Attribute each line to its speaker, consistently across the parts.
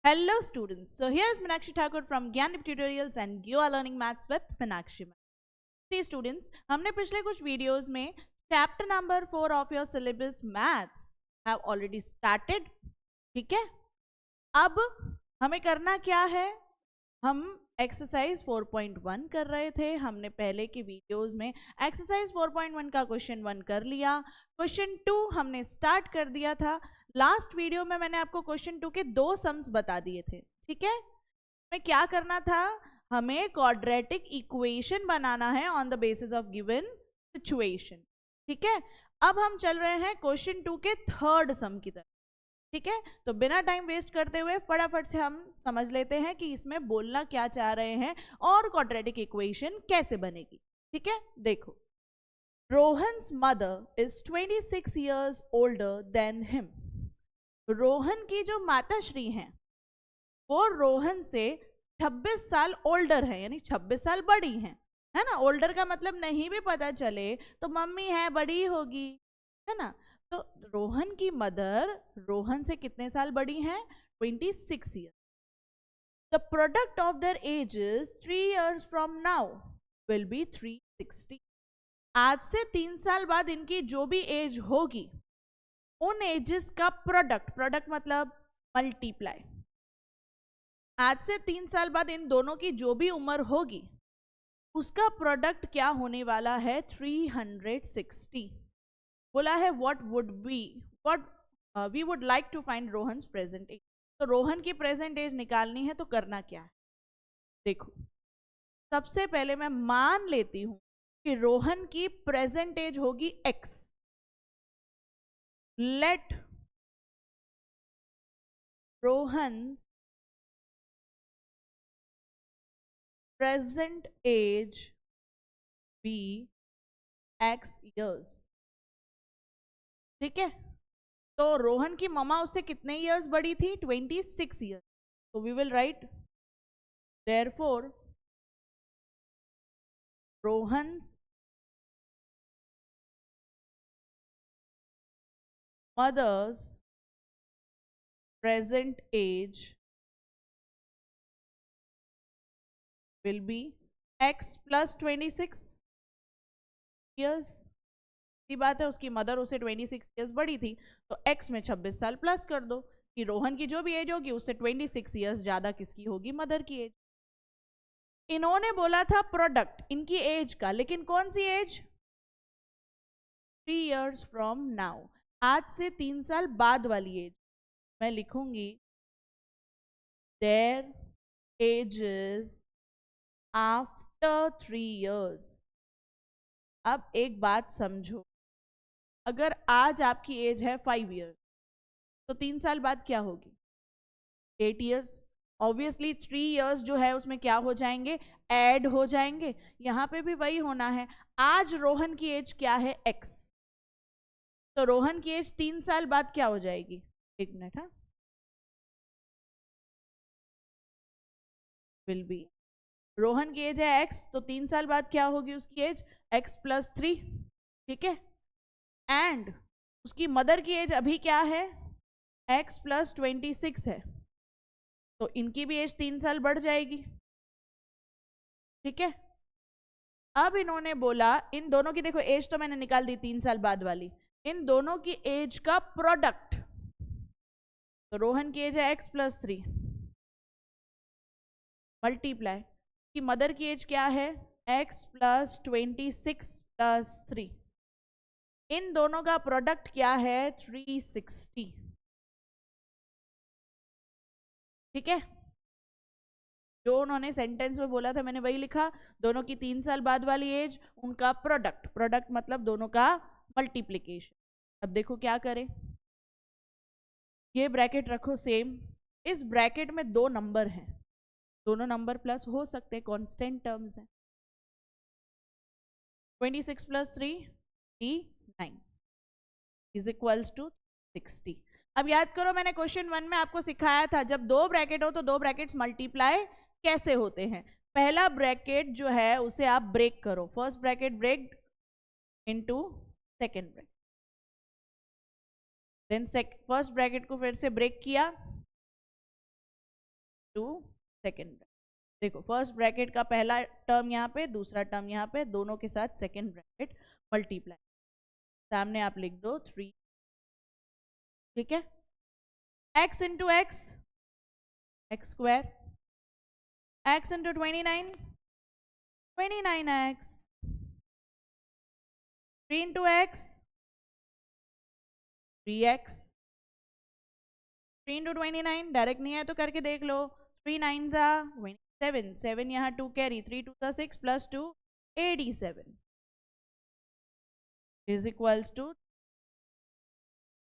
Speaker 1: Hello students, so here's Meenakshi Thakur from Gyandeep Tutorials and you are learning maths with Meenakshi. See students, हमने पिछले कुछ videos में chapter number 4 of your syllabus maths have already started. ठीक है, अब हमें करना क्या है, हम एक्सरसाइज 4.1 कर रहे थे. हमने पहले की वीडियोस में एक्सरसाइज 4.1 का क्वेश्चन 1 कर लिया, क्वेश्चन 2 हमने स्टार्ट कर दिया था. लास्ट वीडियो में मैंने आपको क्वेश्चन 2 के 2 सम्स बता दिए थे. ठीक है, हमें क्या करना था, हमें क्वाड्रेटिक इक्वेशन बनाना है on the basis of given situation. ठीक है, अब हम चल रहे हैं क्वेश्चन 2 के थर्ड सम की तरफ. ठीक है, तो बिना टाइम वेस्ट करते हुए फटाफट से हम समझ लेते हैं कि इसमें बोलना क्या चाह रहे हैं और क्वाड्रेटिक इक्वेशन कैसे बनेगी. ठीक है, देखो, Rohan's mother is 26 years older than him. Rohan की जो माताश्री हैं वो रोहन से 26 साल ओल्डर है, यानी 26 साल बड़ी हैं, है ना. ओल्डर का मतलब नहीं भी पता चले तो मम्मी है, बड़ी होगी, है ना. तो रोहन की मदर रोहन से कितने साल बड़ी हैं, 26 years. The product of their edges 3 years from now will be 360. आज से 3 साल बाद इनकी जो भी एज होगी उन एजेस का प्रोडक्ट, प्रोडक्ट मतलब मल्टीप्लाई, आज से 3 साल बाद इन दोनों की जो भी उम्र होगी उसका प्रोडक्ट क्या होने वाला है, 360. बोला है what would be, what we would like to find Rohan's present age. तो रोहन की प्रेजेंट एज निकालनी है, तो करना क्या है, देखो, सबसे पहले मैं मान लेती हूं कि रोहन की प्रेजेंट एज होगी x. Let Rohan's present age be x years. ठीक है, तो रोहन की ममा उससे कितने इयर्स बड़ी थी, 26 years. तो we will write therefore Rohan's mother's present age will be x plus 26 years. की बात है, उसकी मदर उसे 26 years बड़ी थी, तो x में 26 साल प्लस कर दो कि रोहन की जो भी एज होगी उससे 26 years ज्यादा किसकी होगी, मदर की एज. इन्होंने बोला था प्रोडक्ट इनकी एज का, लेकिन कौन सी एज, 3 years फ्रॉम नाउ, आज से 3 साल बाद वाली एज. मैं लिखूंगी देयर एजेस आफ्टर 3 years. अब एक बात समझो, अगर आज आपकी एज है 5 years तो 3 साल बाद क्या होगी, 8 years. ऑब्वियसली 3 years जो है उसमें क्या हो जाएंगे, ऐड हो जाएंगे. यहाँ पे भी वही होना है. आज रोहन की एज क्या है, x, तो रोहन की एज 3 साल बाद क्या हो जाएगी, एक मिनट, हाँ, विल बी, रोहन की एज है x, तो 3 साल बाद क्या होगी उसकी एज, x plus 3. ठीक है, एंड उसकी मदर की एज अभी क्या है, x plus 26 है, तो इनकी भी एज 3 साल बढ़ जाएगी. ठीक है, अब इन्होंने बोला इन दोनों की, देखो एज तो मैंने निकाल दी 3 साल बाद वाली, इन दोनों की एज का प्रोडक्ट, तो रोहन की एज है x plus 3 मल्टीप्लाई की मदर की एज क्या है, x plus 26 plus 3, इन दोनों का प्रोडक्ट क्या है, 360. ठीक है, जो उन्होंने सेंटेंस में बोला था मैंने वही लिखा, दोनों की 3 साल बाद वाली एज, उनका प्रोडक्ट, प्रोडक्ट मतलब दोनों का मल्टीप्लिकेशन. अब देखो क्या करें, ये ब्रैकेट रखो सेम, इस ब्रैकेट में 2 नंबर हैं, दोनों नंबर प्लस हो सकते हैं, कांस्टेंट टर्म्स हैं. 26 plus 3 9 इज इक्वल्स टू 60. अब याद करो, मैंने क्वेश्चन 1 में आपको सिखाया था जब 2 ब्रैकेट हो तो 2 ब्रैकेट्स मल्टीप्लाई कैसे होते हैं. पहला ब्रैकेट जो है उसे आप ब्रेक करो, first bracket break into second bracket, then first bracket को फिर से ब्रेक किया, टू सेकेंड। देखो फर्स्ट ब्रैकेट का पहला टर्म यहाँ पे, दूसरा टर्म यहाँ पे, दोनों के साथ सेकेंड ब्रैकेट मल्टीप्लाई, सामने आप लिख दो 3, ठीक है। x into x, x square, x into 29, 29x, 3 into x, 3x, 3 into 29, direct नहीं है तो करके देख लो, 3 9 जा 27, 7 यहाँ 2 carry, 3 2 6 plus 2 87 is equals to.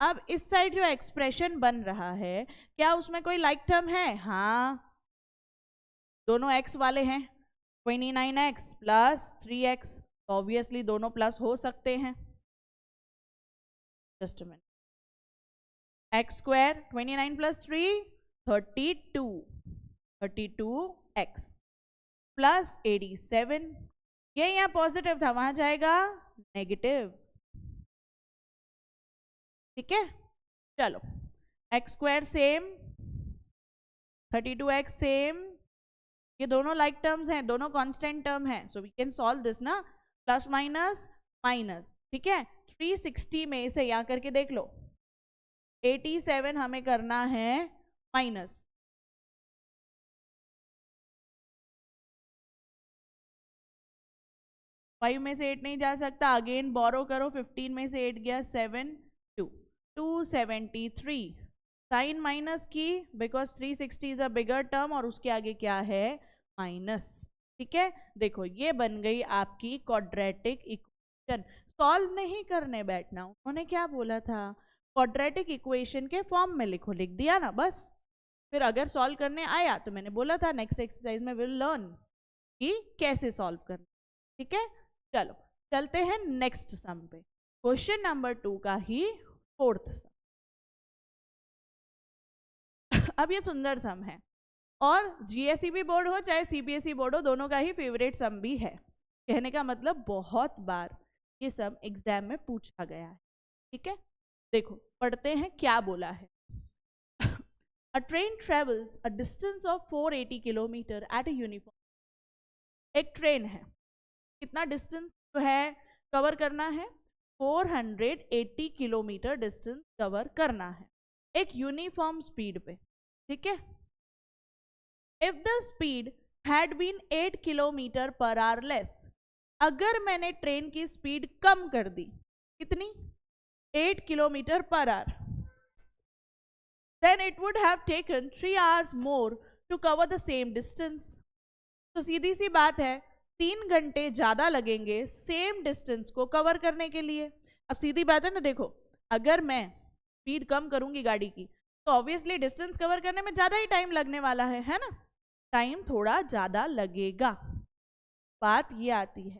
Speaker 1: अब इस साइड जो एक्सप्रेशन बन रहा है, क्या उसमें कोई लाइक टर्म है? हाँ, दोनों x वाले हैं, 29x प्लस 3x, ऑब्वियसली दोनों प्लस हो सकते हैं। Just a minute, x square 29 plus 3 32, 32x plus 87, ये यहाँ पॉजिटिव था, वहां जाएगा नेगेटिव, ठीक है। चलो x square same, 32x same, ये दोनों लाइक टर्म्स हैं, दोनों कांस्टेंट टर्म हैं, so we can solve this ना, प्लस माइनस माइनस, ठीक है। 360 में इसे यहाँ करके देख लो, 87 हमें करना है माइनस, फाइव में से 8 नहीं जा सकता, अगेन बोरो करो, 15 में से 8 गया 7 2 273, साइन माइनस की because 360 is a bigger term और उसके आगे क्या है माइनस, ठीक है। देखो ये बन गई आपकी क्वाड्रेटिक इक्वेशन। सॉल्व नहीं करने बैठना, उन्होंने क्या बोला था, क्वाड्रेटिक इक्वेशन के फॉर्म में लिखो, लिख दिया ना बस। फिर अगर सॉल्व करने आया तो मैंने बोला था नेक्स्ट एक्सरसाइज में विल लर्न कि कैसे सॉल्व करना, ठीक है। चलो चलते हैं नेक्स्ट सम पे, क्वेश्चन नंबर 2 का ही फोर्थ सम। अब ये सुंदर सम है और जीएसईबी बोर्ड हो चाहे सीबीएसई बोर्ड हो, दोनों का ही फेवरेट सम भी है। कहने का मतलब बहुत बार ये सम एग्जाम में पूछा गया है, ठीक है। देखो पढ़ते हैं क्या बोला है। A train travels a distance of 480 kilometre at a uniform। एक ट्रेन है, कितना डिस्टेंस जो है कवर करना है, 480 किलोमीटर डिस्टेंस कवर करना है एक यूनिफॉर्म स्पीड पे, ठीक है। If the speed had been 8 kilometre per hour less, अगर मैंने ट्रेन की स्पीड कम कर दी, कितनी, 8 kilometre per our, then it would have taken 3 hours more to cover the same distance। तो सीधी सी बात है, 3 घंटे ज्यादा लगेंगे सेम डिस्टेंस को कवर करने के लिए। अब सीधी बात है ना, देखो अगर मैं स्पीड कम करूंगी गाड़ी की तो ऑब्वियसली डिस्टेंस कवर करने में ज्यादा ही टाइम लगने वाला है ना, टाइम थोड़ा ज्यादा लगेगा। बात ये आती है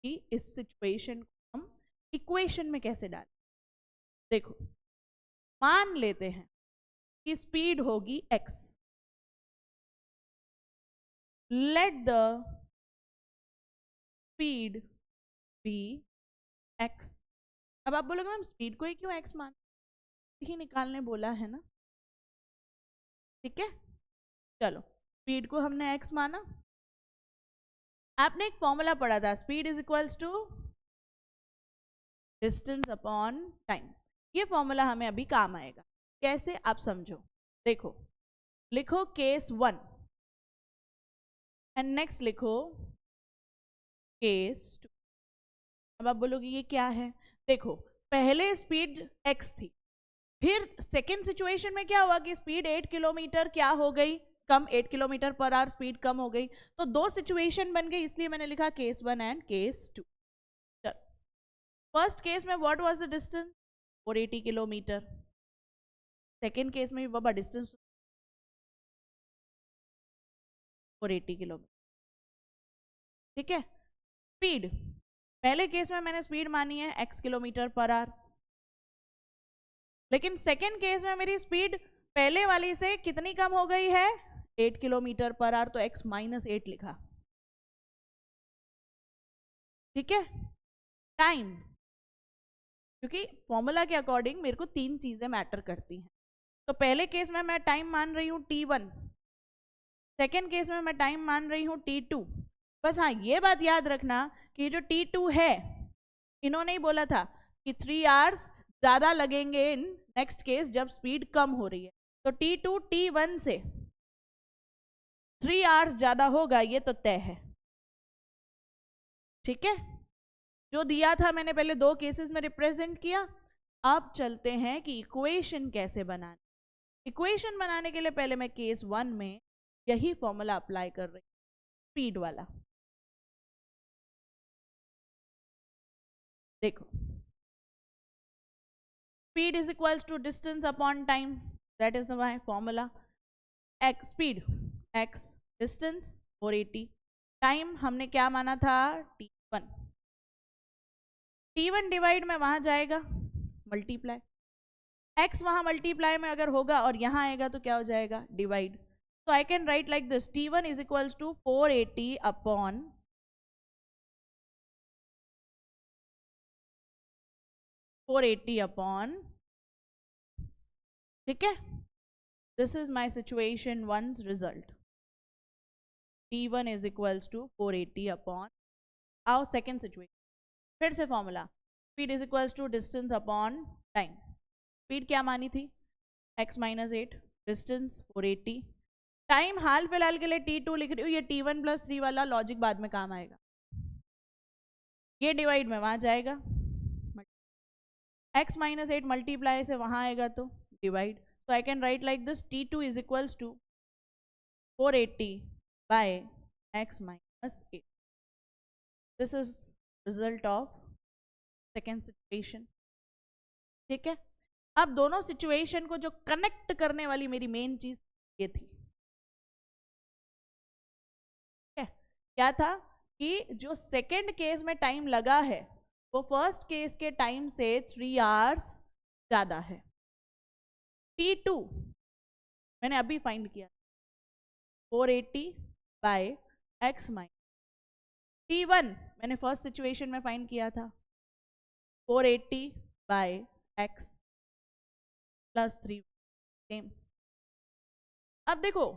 Speaker 1: कि इस सिचुएशन को हम इक्वेशन में कैसे डालें। देखो मान लेते हैं कि स्पीड होगी x, let the speed be x। अब आप बोलोगे मैम स्पीड को ही क्यों x मान ही निकालने बोला है ना, ठीक है। चलो स्पीड को हमने x माना, आपने एक फॉर्मूला पढ़ा था, speed is equals to distance upon time. ये फॉर्मूला हमें अभी काम आएगा, कैसे आप समझो। देखो लिखो केस 1 एंड नेक्स्ट लिखो केस 2। अब आप बोलोगे ये क्या है, देखो पहले स्पीड x थी, फिर सेकेंड सिचुएशन में क्या हुआ कि स्पीड 8 किलोमीटर क्या हो गई कम, 8 किलोमीटर पर आवर स्पीड कम हो गई, तो दो सिचुएशन बन गई, इसलिए मैंने लिखा केस 1 एंड केस 2। चलो फर्स्ट केस में what was the distance 480 kilometre, second case में भी बाबा डिस्टेंस 480 किलोमीटर, ठीक है। स्पीड पहले केस में मैंने स्पीड मानी है x किलोमीटर पर आवर, लेकिन सेकेंड केस में मेरी स्पीड पहले वाली से कितनी कम हो गई है 8 किलोमीटर पर आवर, तो x माइनस 8 लिखा, ठीक है। टाइम, क्योंकि फॉर्मूला के अकॉर्डिंग मेरे को 3 चीजें मैटर करती हैं, तो पहले केस में मैं टाइम मान रही हूँ t1, सेकेंड केस में मैं टाइम मान रही हूँ T2। बस हाँ ये बात याद रखना कि जो T2 है, इन्होंने ही बोला था कि 3 आवर्स ज़्यादा लगेंगे इन नेक्स्ट केस जब स्पीड कम हो रही है। तो T2 T1 से 3 आवर्स ज़्यादा होगा, ये तो तय है। ठीक है, जो दिया था मैंने पहले 2 केसेस में रिप्रेजेंट किया। अब चलते हैं कि इक्वेशन कैसे बनाने। इक्वेशन बनाने के लिए पहले मैं केस 1 में यही फॉर्मूला अप्लाई कर रही हूँ, स्पीड वाला। देखो, speed is equals to distance upon time, that is my formula. X speed, x distance 480, time हमने क्या माना था T1। T1 डिवाइड में वहां जाएगा मल्टीप्लाई, x वहां मल्टीप्लाई में अगर होगा और यहाँ आएगा तो क्या हो जाएगा डिवाइड। तो I can write like this, T1 is equals to 480 upon 480 upon, ठीक है, this is my situation 1's result. T1 is equals to 480 upon, आओ सेकेंड सिचुएशन, फिर से formula, speed is equals to distance upon time. Speed क्या मानी थी x minus 8, distance 480, time हाल फिलहाल के लिए T2 लिख रही हूँ, ये T1 प्लस 3 वाला लॉजिक बाद में काम आएगा। ये डिवाइड में वहां जाएगा, x माइनस 8 मल्टीप्लाई से वहां आएगा तो divide. So I can write like this, T2 is equals to 480 by x minus 8. This is result of second situation. ठीक है, अब दोनों सिचुएशन को जो कनेक्ट करने वाली मेरी मेन चीज ये थी, क्या था कि जो सेकेंड केस में टाइम लगा है वो फर्स्ट केस के टाइम से 3 आवर्स ज्यादा है। T2 मैंने अभी फाइंड किया 480 बाय x माइनस, T1 मैंने फर्स्ट सिचुएशन में फाइंड किया था 480 बाय x प्लस 3, सेम। अब देखो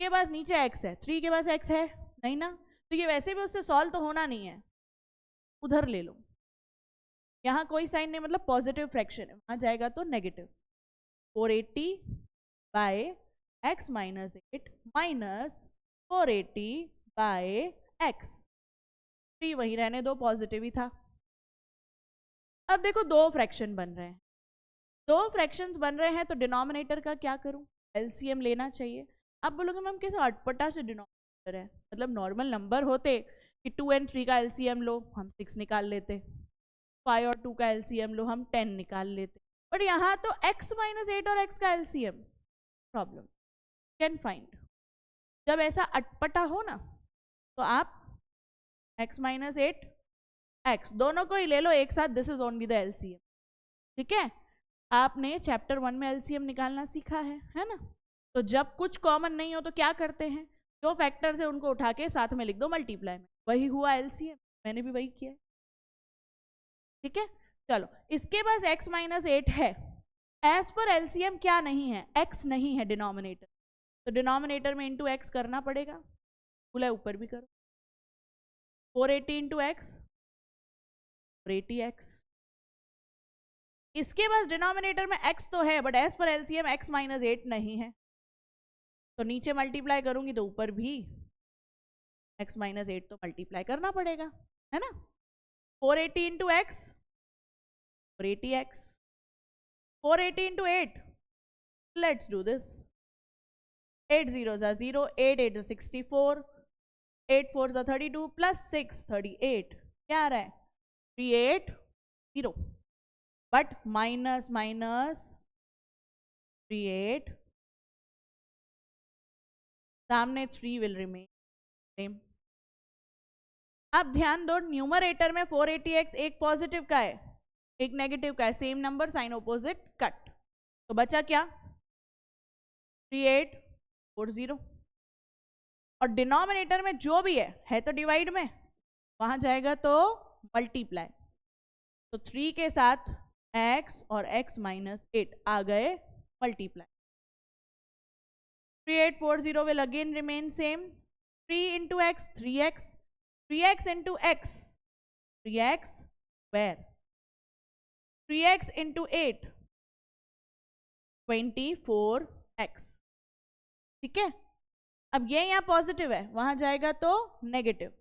Speaker 1: के पास नीचे x है, 3 के पास x है नहीं ना, तो ये वैसे भी उससे सॉल्व तो होना नहीं है, उधर ले लो, यहाँ कोई साइन नहीं, मतलब पॉजिटिव फ्रैक्शन है, वहां जाएगा तो negative. 480 by x minus 8 minus 480 by x, 3 वही रहने दो, पॉजिटिव ही था। अब देखो 2 फ्रैक्शन बन रहे हैं, 2 फ्रैक्शंस बन रहे हैं, तो डिनोमिनेटर का क्या करूं, एलसीएम लेना चाहिए। आप बोलोगे मैम कैसे अटपटा से डिनोमिनेटर है, मतलब नॉर्मल नंबर होते कि 2 और 3 का एलसीएम लो हम 6 निकाल लेते, 5 और 2 का एलसीएम लो हम 10 निकाल लेते, बट यहाँ तो x माइनस 8 और x का एलसीएम, प्रॉब्लम कैन फाइंड। जब ऐसा अटपटा हो ना तो आप x माइनस 8 x दोनों को ही ले लो एक साथ, this is only the LCM. ठीक है, आपने चैप्टर 1 में एलसीएम निकालना सीखा है ना, तो जब कुछ कॉमन नहीं हो तो क्या करते हैं, जो फैक्टर्स है उनको उठा के साथ में लिख दो मल्टीप्लाई में, वही हुआ एलसीएम, मैंने भी वही किया। ठीक है, चलो इसके पास x माइनस 8 है, एज पर एलसीएम क्या नहीं है, x नहीं है डिनोमिनेटर, तो डिनोमिनेटर में इंटू एक्स करना पड़ेगा, बोला ऊपर भी करो, 480 इंटू एक्स 480x। इसके पास डिनोमिनेटर में x तो है but as per LCM x minus 8 नहीं है, तो नीचे मल्टीप्लाई करूंगी तो ऊपर भी x माइनस 8 तो मल्टीप्लाई करना पड़ेगा, है ना। 480 into x 480x, 480 into 8, let's do this, 8 0 0, 8 8 64, 8 4 32 plus 6 38, क्या आ रहा है 380, बट माइनस माइनस 38, सामने 3 विल रिमेन सेम। अब ध्यान दो न्यूमरेटर में 480x एक पॉजिटिव का है एक नेगेटिव का है, same number sign opposite cut, तो बचा क्या 3840, और डिनोमिनेटर में जो भी है तो डिवाइड में, वहां जाएगा तो मल्टीप्लाई, तो 3 के साथ x और x माइनस 8 आ गए multiply. 3840 will again remain same. 3 into x, 3x. 3x into x, 3x where? 3x into 8, 24x. ठीक है, अब ये यहाँ पॉजिटिव है, वहां जाएगा तो नेगेटिव,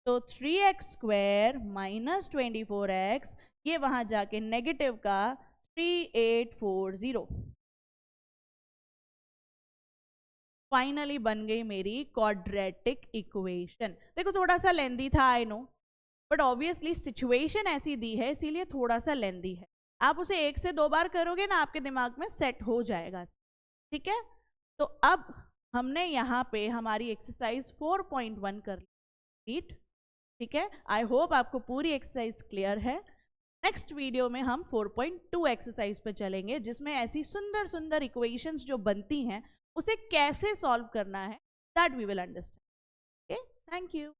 Speaker 1: तो 3x स्क्वायर माइनस 24x, ये वहां जाके नेगेटिव का 3840. फाइनली बन गई मेरी क्वाड्रेटिक इक्वेशन. देखो थोड़ा सा लेंदी था, I know, but obviously situation ऐसी दी है इसीलिए थोड़ा सा लेंदी है. आप उसे 1 से 2 बार करोगे ना, आपके दिमाग में सेट हो जाएगा. ठीक है, तो अब हमने यहाँ पे हमारी एक्सरसाइज 4.1 कर ली. ठीक है, आई होप आपको पूरी एक्सरसाइज क्लियर है. नेक्स्ट वीडियो में हम 4.2 एक्सरसाइज पे चलेंगे, जिसमें ऐसी सुंदर सुंदर इक्वेशंस जो बनती हैं उसे कैसे सॉल्व करना है, that we will understand. Okay, thank you.